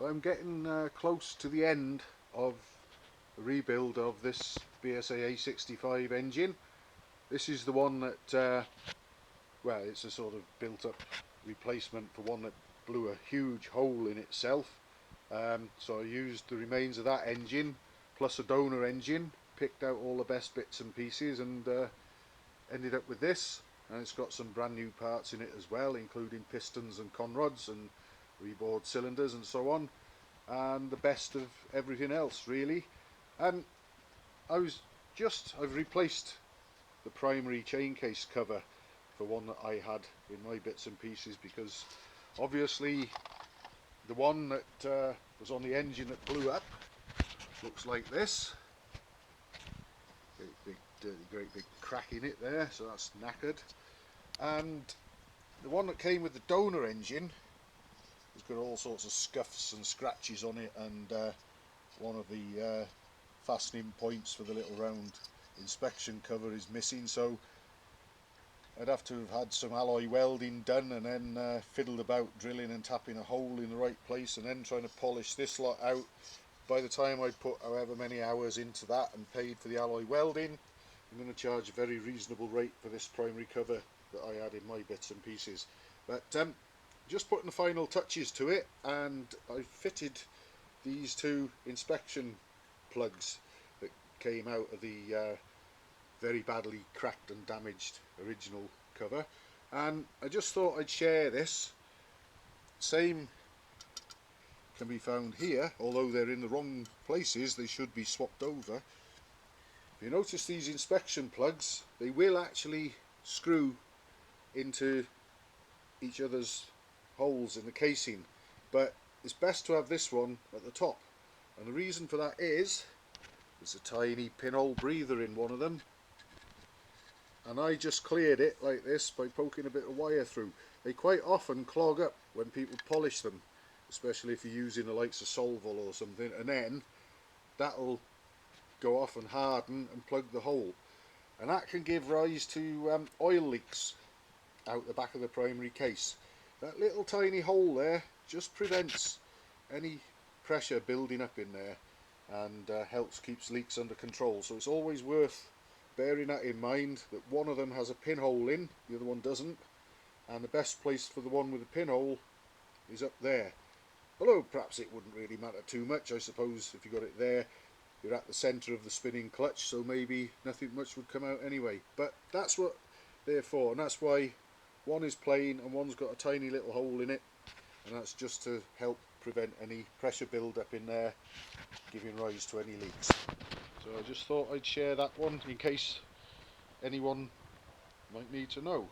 Well, I'm getting close to the end of the rebuild of this BSA A65 engine. This is the one that, well, it's a sort of built up replacement for one that blew a huge hole in itself. So I used the remains of that engine plus a donor engine, picked out all the best bits and pieces, and ended up with this. And it's got some brand new parts in it as well, including pistons and conrods and rebored cylinders and so on, and the best of everything else really. And I've replaced the primary chain case cover for one that I had in my bits and pieces, because obviously the one that was on the engine that blew up looks like this. Great big crack in it there, so that's knackered. And the one that came with the donor engine has got all sorts of scuffs and scratches on it, and one of the fastening points for the little round inspection cover is missing, so I'd have to have had some alloy welding done, and then fiddled about drilling and tapping a hole in the right place, and then trying to polish this lot out. By the time I'd put however many hours into that and paid for the alloy welding, I'm going to charge a very reasonable rate for this primary cover that I had in my bits and pieces. But just putting the final touches to it, and I fitted these two inspection plugs that came out of the very badly cracked and damaged original cover, and I just thought I'd share this. Same can be found here, although they're in the wrong places. They should be swapped over. If you notice these inspection plugs, they will actually screw into each other's holes in the casing, but it's best to have this one at the top, and the reason for that is there's a tiny pinhole breather in one of them, and I just cleared it like this by poking a bit of wire through. They quite often clog up when people polish them, especially if you're using the likes of Solvol or something, and then that'll go off and harden and plug the hole, and that can give rise to oil leaks out the back of the primary case. That little tiny hole there just prevents any pressure building up in there, and helps keeps leaks under control. So it's always worth bearing that in mind, that one of them has a pinhole in, the other one doesn't, and the best place for the one with the pinhole is up there. Although perhaps it wouldn't really matter too much, I suppose. If you got it there, you're at the centre of the spinning clutch, so maybe nothing much would come out anyway. But that's what they're for, and that's why one is plain and one's got a tiny little hole in it, and that's just to help prevent any pressure build up in there giving rise to any leaks. So I just thought I'd share that one in case anyone might need to know.